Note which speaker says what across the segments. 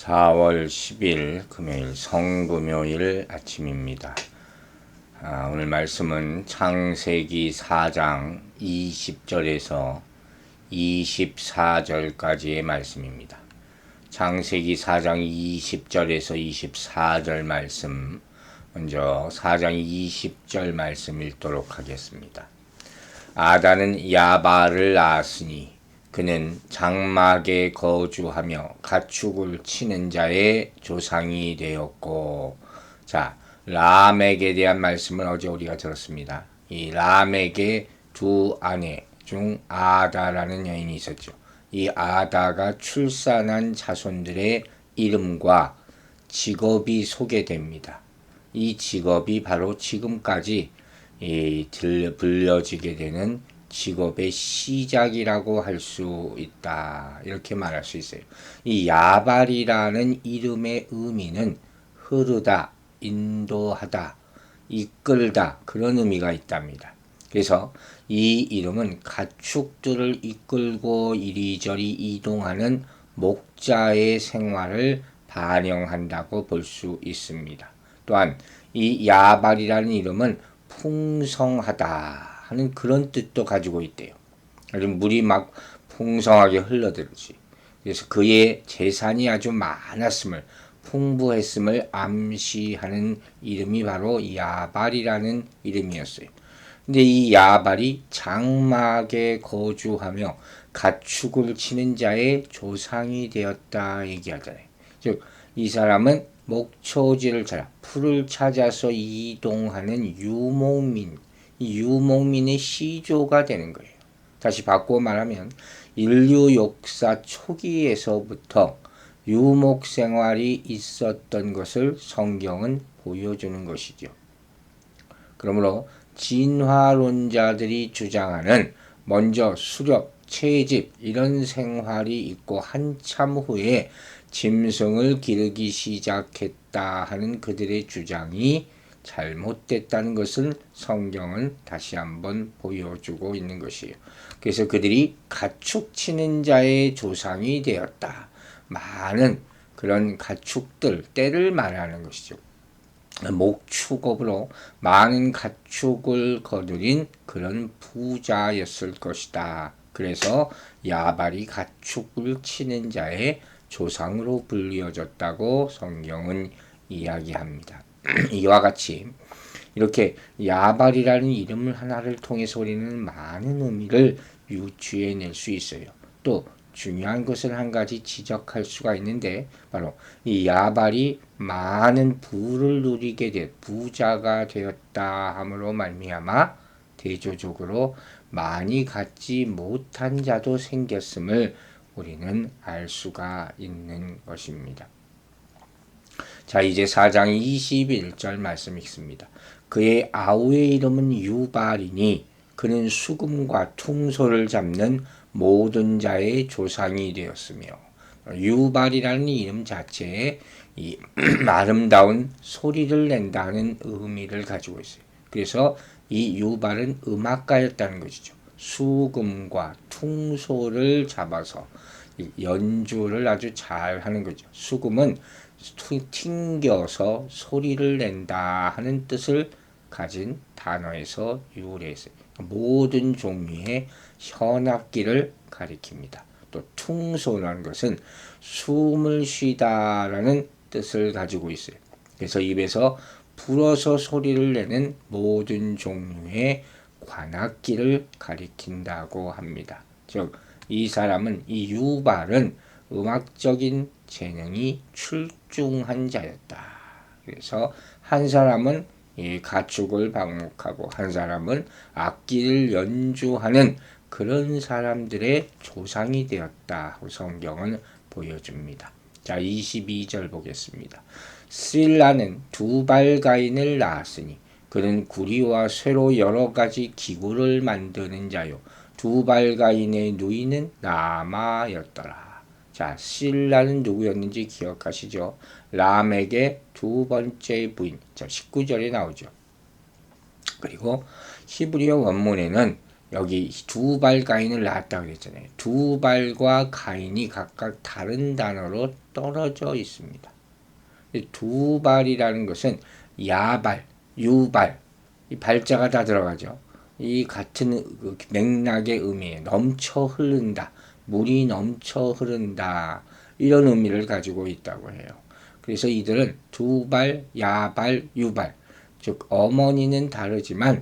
Speaker 1: 4월 10일 금요일 성금요일 아침입니다. 오늘 말씀은 창세기 4장 20절에서 24절까지의 말씀입니다. 창세기 4장 20절에서 24절 말씀, 먼저 4장 20절 말씀 읽도록 하겠습니다. 아다는 야발을 낳았으니 그는 장막에 거주하며 가축을 치는 자의 조상이 되었고, 자, 라멕에 대한 말씀을 어제 우리가 들었습니다. 이 라멕의 두 아내 중 아다라는 여인이 있었죠. 이 아다가 출산한 자손들의 이름과 직업이 소개됩니다. 이 직업이 바로 지금까지 불려지게 되는 직업의 시작이라고 할 수 있다. 이렇게 말할 수 있어요. 이 야발이라는 이름의 의미는 흐르다, 인도하다, 이끌다 그런 의미가 있답니다. 그래서 이 이름은 가축들을 이끌고 이리저리 이동하는 목자의 생활을 반영한다고 볼 수 있습니다. 또한 이 야발이라는 이름은 풍성하다 하는 그런 뜻도 가지고 있대요. 아주 물이 막 풍성하게 흘러들지. 그래서 그의 재산이 아주 많았음을, 풍부했음을 암시하는 이름이 바로 야발이라는 이름이었어요. 근데 이 야발이 장막에 거주하며 가축을 치는 자의 조상이 되었다 얘기하잖아요. 즉, 이 사람은 목초지를 찾아 풀을 찾아서 이동하는 유목민, 이 유목민의 시조가 되는 거예요. 다시 바꾸어 말하면 인류 역사 초기에서부터 유목 생활이 있었던 것을 성경은 보여주는 것이죠. 그러므로 진화론자들이 주장하는 먼저 수렵, 채집 이런 생활이 있고 한참 후에 짐승을 기르기 시작했다 하는 그들의 주장이 잘못됐다는 것을 성경은 다시 한번 보여주고 있는 것이에요. 그래서 그들이 가축 치는 자의 조상이 되었다. 많은 그런 가축들, 때를 말하는 것이죠. 목축업으로 많은 가축을 거두린 그런 부자였을 것이다. 그래서 야발이 가축을 치는 자의 조상으로 불리어졌다고 성경은 이야기합니다. 이와 같이 이렇게 야발이라는 이름을 하나를 통해서 우리는 많은 의미를 유추해낼 수 있어요. 또 중요한 것을 한 가지 지적할 수가 있는데 바로 이 야발이 많은 부를 누리게 된 부자가 되었다 함으로 말미암아 대조적으로 많이 갖지 못한 자도 생겼음을 우리는 알 수가 있는 것입니다. 자, 이제 4장 21절 말씀 읽습니다. 그의 아우의 이름은 유발이니 그는 수금과 퉁소를 잡는 모든 자의 조상이 되었으며, 유발이라는 이름 자체에 이 아름다운 소리를 낸다는 의미를 가지고 있어요. 그래서 이 유발은 음악가였다는 것이죠. 수금과 퉁소를 잡아서 연주를 아주 잘 하는 거죠. 수금은 튕겨서 소리를 낸다 하는 뜻을 가진 단어에서 유래했어요. 모든 종류의 현악기를 가리킵니다. 또 퉁소라는 것은 숨을 쉬다라는 뜻을 가지고 있어요. 그래서 입에서 불어서 소리를 내는 모든 종류의 관악기를 가리킨다고 합니다. 즉, 이 사람은, 이 유발은 음악적인 재능이 출중한 자였다. 그래서 한 사람은 이 가축을 방목하고 한 사람은 악기를 연주하는 그런 사람들의 조상이 되었다. 성경은 보여줍니다. 자, 22절 보겠습니다. 실라는 두발가인을 낳았으니 그는 구리와 쇠로 여러 가지 기구를 만드는 자요. 두발가인의 누이는 나마였더라. 자, 실라는 누구였는지 기억하시죠? 라멕의 두 번째 부인. 자, 19절에 나오죠. 그리고 히브리어 원문에는 여기 두발 가인을 낳았다고 그랬잖아요. 두발과 가인이 각각 다른 단어로 떨어져 있습니다. 두발이라는 것은 야발, 유발, 이 발자가 다 들어가죠. 이 같은 맥락의 의미에 넘쳐 흐른다, 물이 넘쳐 흐른다, 이런 의미를 가지고 있다고 해요. 그래서 이들은 두발, 야발, 유발, 즉 어머니는 다르지만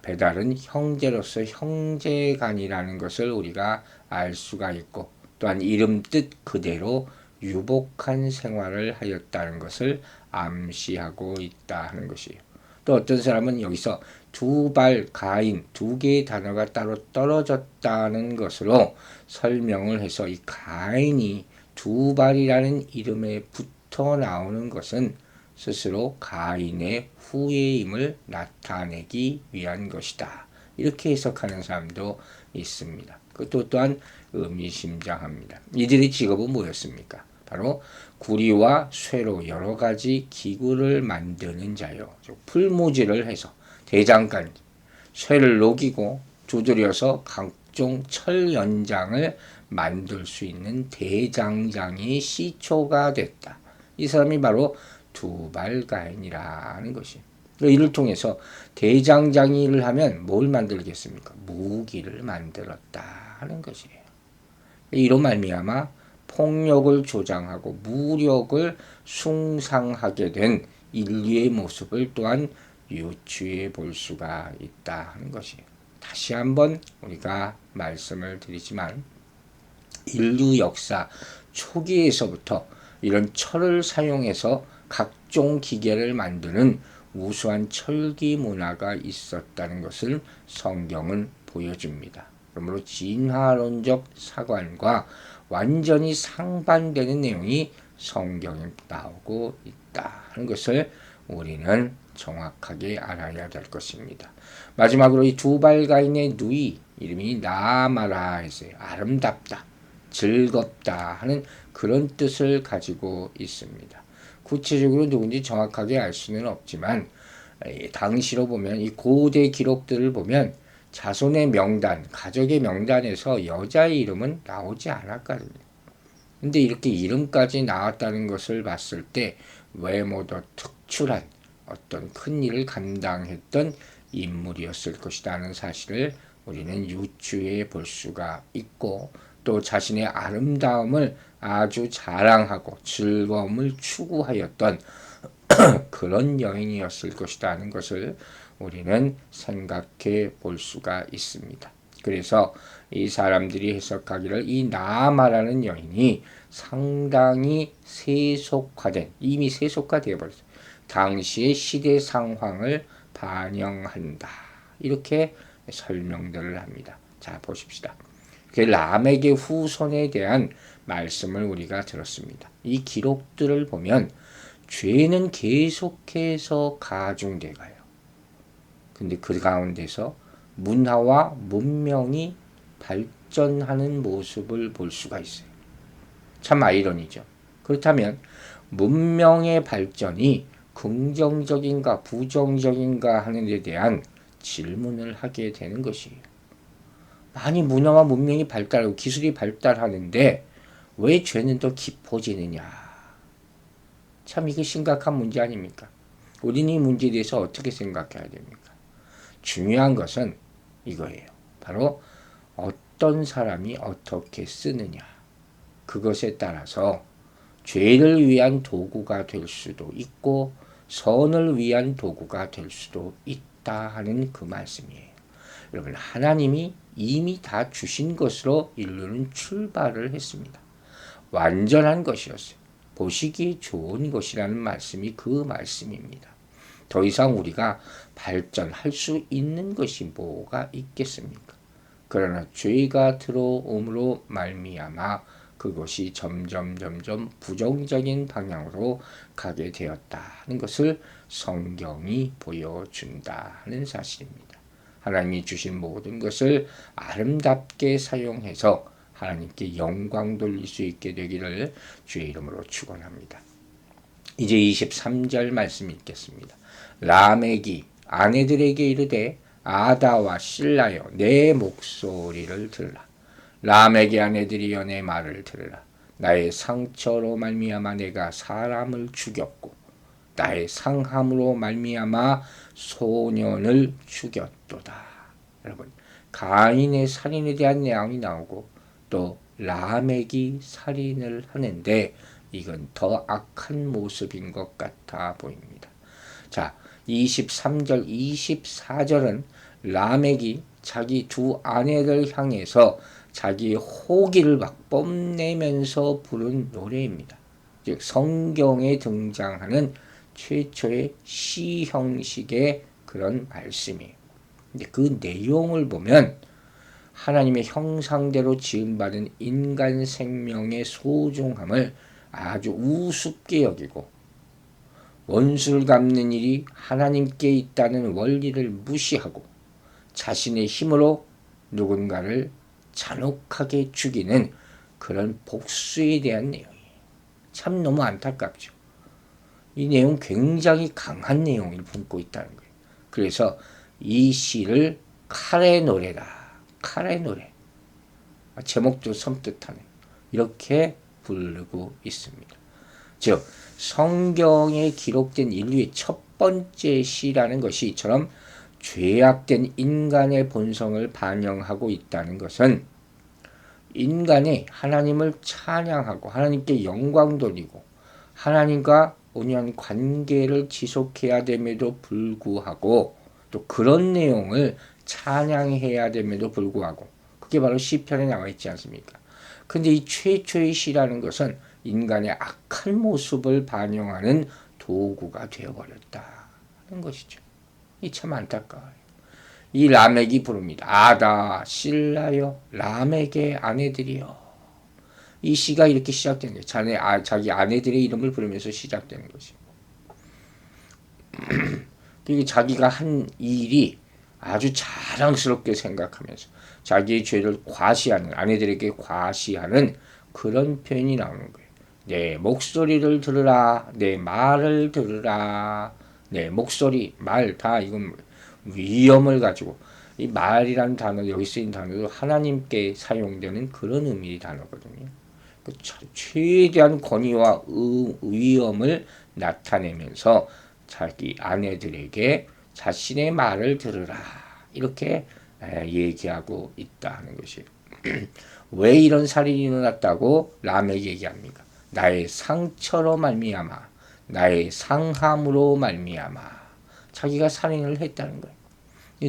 Speaker 1: 배달은 형제로서 형제간이라는 것을 우리가 알 수가 있고, 또한 이름 뜻 그대로 유복한 생활을 하였다는 것을 암시하고 있다 하는 것이에요. 또 어떤 사람은 여기서 두발 가인 두 개의 단어가 따로 떨어졌다는 것으로 설명을 해서 이 가인이 두발이라는 이름에 붙어 나오는 것은 스스로 가인의 후예임을 나타내기 위한 것이다. 이렇게 해석하는 사람도 있습니다. 그것도 또한 의미심장합니다. 이들의 직업은 뭐였습니까? 바로 구리와 쇠로 여러 가지 기구를 만드는 자요. 풀무질을 해서 대장간 쇠를 녹이고 두드려서 각종 철 연장을 만들 수 있는 대장장이 시초가 됐다. 이 사람이 바로 두발가인이라는 것이. 이를 통해서 대장장이를 하면 뭘 만들겠습니까? 무기를 만들었다 하는 것이에요. 이로 말미암아 폭력을 조장하고 무력을 숭상하게 된 인류의 모습을 또한 유추해 볼 수가 있다 하는 것이에요. 다시 한번 우리가 말씀을 드리지만 인류 역사 초기에서부터 이런 철을 사용해서 각종 기계를 만드는 우수한 철기 문화가 있었다는 것을 성경은 보여줍니다. 그러므로 진화론적 사관과 완전히 상반되는 내용이 성경에 나오고 있다 하는 것을 우리는 정확하게 알아야 될 것입니다. 마지막으로 이 두발가인의 누이 이름이 나아마라에서 아름답다, 즐겁다 하는 그런 뜻을 가지고 있습니다. 구체적으로 누군지 정확하게 알 수는 없지만 당시로 보면 이 고대 기록들을 보면 자손의 명단, 가족의 명단에서 여자의 이름은 나오지 않았거든요. 근데 이렇게 이름까지 나왔다는 것을 봤을 때 외모도 특출한 어떤 큰 일을 감당했던 인물이었을 것이라는 사실을 우리는 유추해 볼 수가 있고, 또 자신의 아름다움을 아주 자랑하고 즐거움을 추구하였던 그런 여인이었을 것이라는 것을 우리는 생각해 볼 수가 있습니다. 그래서 이 사람들이 해석하기를 이 나아마라는 여인이 상당히 세속화된, 이미 세속화되어 버렸어요. 당시의 시대 상황을 반영한다. 이렇게 설명들을 합니다. 자, 보십시다. 람에게 후손에 대한 말씀을 우리가 들었습니다. 이 기록들을 보면 죄는 계속해서 가중돼 가요. 근데 그 가운데서 문화와 문명이 발전하는 모습을 볼 수가 있어요. 참 아이러니죠. 그렇다면 문명의 발전이 긍정적인가 부정적인가 하는 데 대한 질문을 하게 되는 것이에요. 많이 문화와 문명이 발달하고 기술이 발달하는데 왜 죄는 더 깊어지느냐. 참 이게 심각한 문제 아닙니까? 우리는 이 문제에 대해서 어떻게 생각해야 됩니까? 중요한 것은 이거예요. 바로 어떤 사람이 어떻게 쓰느냐. 그것에 따라서 죄를 위한 도구가 될 수도 있고 선을 위한 도구가 될 수도 있다 하는 그 말씀이에요. 여러분, 하나님이 이미 다 주신 것으로 인류는 출발을 했습니다. 완전한 것이었어요. 보시기에 좋은 것이라는 말씀이 그 말씀입니다. 더 이상 우리가 발전할 수 있는 것이 뭐가 있겠습니까? 그러나 죄가 들어옴으로 말미암아 그것이 점점 부정적인 방향으로 가게 되었다는 것을 성경이 보여준다는 사실입니다. 하나님이 주신 모든 것을 아름답게 사용해서 하나님께 영광 돌릴 수 있게 되기를 주의 이름으로 축원합니다. 이제 23절 말씀 읽겠습니다. 라멕이 아내들에게 이르되 아다와 실라여 내 목소리를 들으라. 라멕의 아내들이여 내 말을 들으라. 나의 상처로 말미암아 내가 사람을 죽였고 나의 상함으로 말미암아 소년을 죽였도다. 여러분, 가인의 살인에 대한 내용이 나오고 또 라멕이 살인을 하는데 이건 더 악한 모습인 것 같아 보입니다. 자, 23절, 24절은 라멕이 자기 두 아내를 향해서 자기 호기를 막 뽐내면서 부른 노래입니다. 즉 성경에 등장하는 최초의 시 형식의 그런 말씀이에요. 근데 그 내용을 보면 하나님의 형상대로 지음받은 인간 생명의 소중함을 아주 우습게 여기고 원수를 갚는 일이 하나님께 있다는 원리를 무시하고 자신의 힘으로 누군가를 잔혹하게 죽이는 그런 복수에 대한 내용이에요. 참 너무 안타깝죠. 이 내용 굉장히 강한 내용을 품고 있다는 거예요. 그래서 이 시를 칼의 노래다. 칼의 노래. 제목도 섬뜩하네. 이렇게 부르고 있습니다. 즉 성경에 기록된 인류의 첫 번째 시라는 것이 이처럼 죄악된 인간의 본성을 반영하고 있다는 것은 인간이 하나님을 찬양하고 하나님께 영광 돌리고 하나님과 온유한 관계를 지속해야 됨에도 불구하고 또 그런 내용을 찬양해야 됨에도 불구하고 그게 바로 시편에 나와 있지 않습니까? 근데 이 최초의 시라는 것은 인간의 악한 모습을 반영하는 도구가 되어버렸다는 것이죠. 이 참 안타까워요. 이 라멕이 부릅니다. 아다, 실라여, 라멕의 아내들이여. 이 시가 이렇게 시작되는 거예요. 자기 아내들의 이름을 부르면서 시작되는 것이죠. 그리고 자기가 한 일이 아주 자랑스럽게 생각하면서 자기의 죄를 과시하는, 아내들에게 과시하는 그런 표현이 나오는 거예요. 내 목소리를 들으라, 내 말을 들으라. 내 목소리, 말 다 이건 위엄을 가지고 이 말이라는 단어, 여기 쓰인 단어도 하나님께 사용되는 그런 의미의 단어거든요. 최대한 권위와 위엄을 나타내면서 자기 아내들에게 자신의 말을 들으라 이렇게 얘기하고 있다는 것이에요. 왜 이런 살인이 일어났다고 라멕이 얘기합니까? 나의 상처로 말미암아, 나의 상함으로 말미암아 자기가 살인을 했다는 거예요.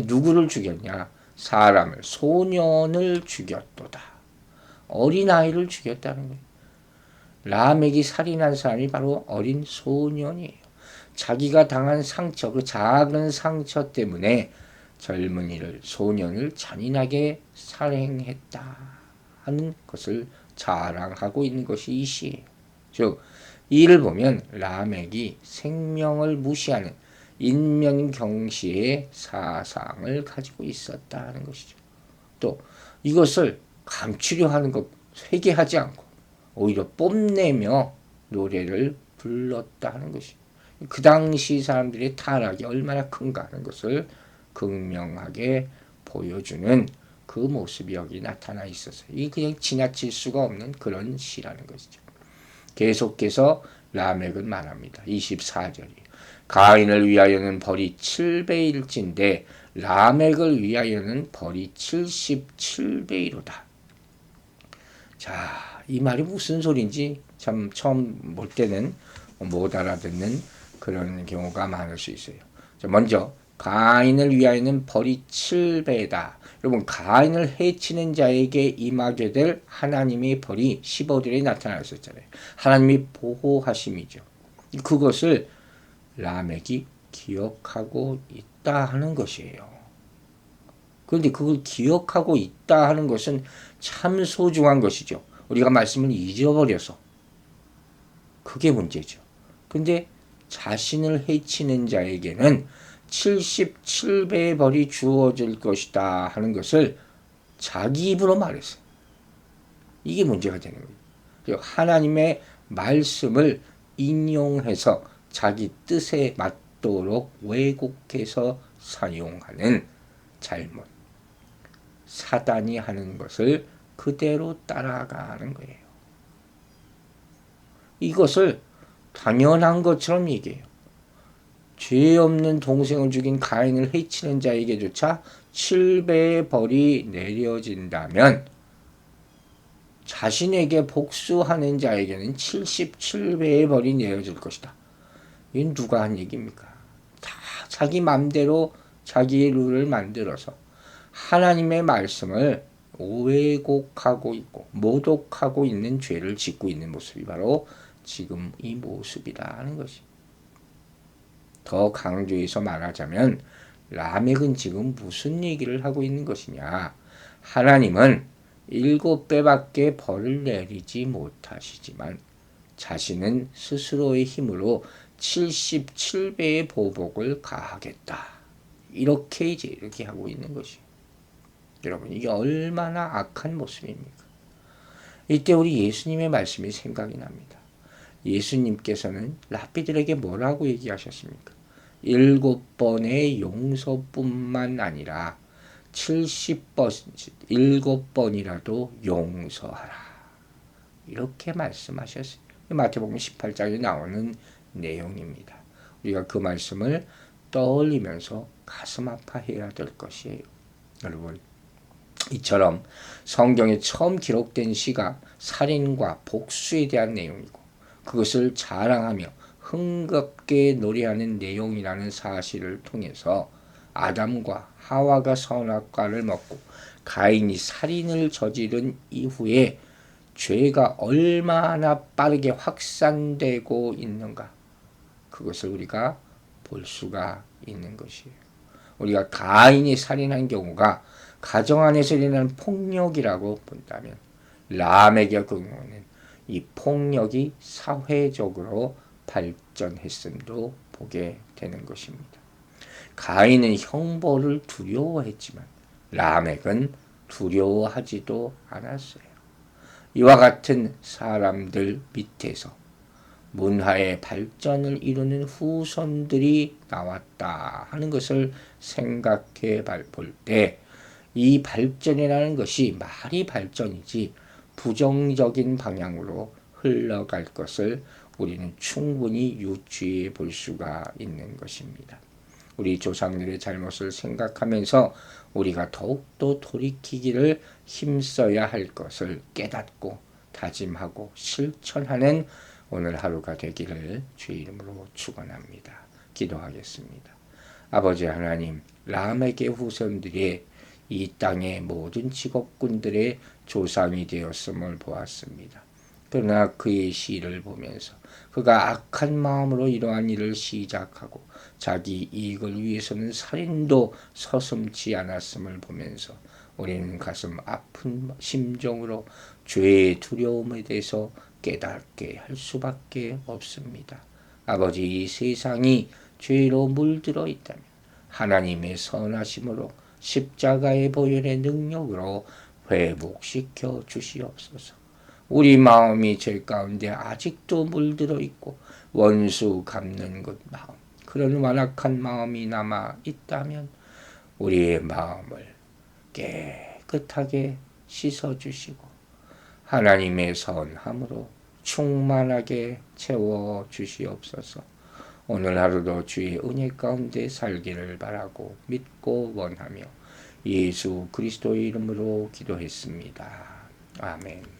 Speaker 1: 누구를 죽였냐? 사람을, 소년을 죽였도다. 어린아이를 죽였다는 거예요. 라멕이 살인한 사람이 바로 어린 소년이에요. 자기가 당한 상처, 그 작은 상처 때문에 젊은이를, 소년을 잔인하게 살해했다 하는 것을 자랑하고 있는 것이 이 시예요. 즉 이를 보면 라멕이 생명을 무시하는 인명경시의 사상을 가지고 있었다는 것이죠. 또 이것을 감추려 하는 것, 회개하지 않고 오히려 뽐내며 노래를 불렀다는 것이죠. 그 당시 사람들의 타락이 얼마나 큰가 하는 것을 극명하게 보여주는 그 모습이 여기 나타나 있어서 이 그냥 지나칠 수가 없는 그런 시라는 것이죠. 계속해서 라멕은 말합니다. 24절이 가인을 위하여는 벌이 7배일진데 라멕을 위하여는 벌이 77배이로다. 자, 이 말이 무슨 소리인지 참 처음 볼 때는 못 알아듣는 그런 경우가 많을 수 있어요. 자, 먼저 가인을 위하여는 벌이 7배다. 여러분 가인을 해치는 자에게 임하게 될 하나님의 벌이 15절에 나타났었잖아요. 하나님이 보호하심이죠. 그것을 라멕이 기억하고 있다 하는 것이에요. 그런데 그걸 기억하고 있다 하는 것은 참 소중한 것이죠. 우리가 말씀을 잊어버려서 그게 문제죠. 근데 자신을 해치는 자에게는 77배의 벌이 주어질 것이다 하는 것을 자기 입으로 말했어요. 이게 문제가 되는 거예요. 하나님의 말씀을 인용해서 자기 뜻에 맞도록 왜곡해서 사용하는 잘못, 사단이 하는 것을 그대로 따라가는 거예요. 이것을 당연한 것처럼 얘기해요. 죄 없는 동생을 죽인 가인을 해치는 자에게조차 7배의 벌이 내려진다면 자신에게 복수하는 자에게는 77배의 벌이 내려질 것이다. 이건 누가 한 얘기입니까? 다 자기 맘대로 자기의 룰을 만들어서 하나님의 말씀을 왜곡하고 있고 모독하고 있는 죄를 짓고 있는 모습이 바로 지금 이 모습이라는 것이. 더 강조해서 말하자면 라멕은 지금 무슨 얘기를 하고 있는 것이냐. 하나님은 7배밖에 벌을 내리지 못하시지만 자신은 스스로의 힘으로 77배의 보복을 가하겠다. 이렇게 이렇게 하고 있는 것이에요. 여러분, 이게 얼마나 악한 모습입니까? 이때 우리 예수님의 말씀이 생각이 납니다. 예수님께서는 랍비들에게 뭐라고 얘기하셨습니까? 7번의 용서뿐만 아니라 70번, 7번이라도 용서하라. 이렇게 말씀하셨어요. 마태복음 18장에 나오는 내용입니다. 우리가 그 말씀을 떠올리면서 가슴 아파해야 될 것이에요. 여러분, 이처럼 성경에 처음 기록된 시가 살인과 복수에 대한 내용이고 그것을 자랑하며 흥겹게 노래하는 내용이라는 사실을 통해서 아담과 하와가 선악과를 먹고 가인이 살인을 저지른 이후에 죄가 얼마나 빠르게 확산되고 있는가, 그것을 우리가 볼 수가 있는 것이에요. 우리가 가인이 살인한 경우가 가정 안에서 일어나는 폭력이라고 본다면 람에게 경우는 이 폭력이 사회적으로 발전했음도 보게 되는 것입니다. 가인은 형벌을 두려워했지만 라멕은 두려워하지도 않았어요. 이와 같은 사람들 밑에서 문화의 발전을 이루는 후손들이 나왔다 하는 것을 생각해 볼 때 이 발전이라는 것이 말이 발전이지 부정적인 방향으로 흘러갈 것을 우리는 충분히 유추해 볼 수가 있는 것입니다. 우리 조상들의 잘못을 생각하면서 우리가 더욱더 돌이키기를 힘써야 할 것을 깨닫고 다짐하고 실천하는 오늘 하루가 되기를 주의 이름으로 축원합니다. 기도하겠습니다. 아버지 하나님, 람에게 후손들이 이 땅의 모든 직업군들의 조상이 되었음을 보았습니다. 그러나 그의 시를 보면서 그가 악한 마음으로 이러한 일을 시작하고 자기 이익을 위해서는 살인도 서슴지 않았음을 보면서 우리는 가슴 아픈 심정으로 죄의 두려움에 대해서 깨닫게 할 수밖에 없습니다. 아버지, 이 세상이 죄로 물들어 있다면 하나님의 선하심으로 십자가의 보혈의 능력으로 회복시켜 주시옵소서. 우리 마음이 죄 가운데 아직도 물들어 있고 원수 갚는 것 마음, 그런 완악한 마음이 남아 있다면 우리의 마음을 깨끗하게 씻어 주시고 하나님의 선함으로 충만하게 채워 주시옵소서. 오늘 하루도 주의 은혜 가운데 살기를 바라고 믿고 원하며 예수 그리스도의 이름으로 기도했습니다. 아멘.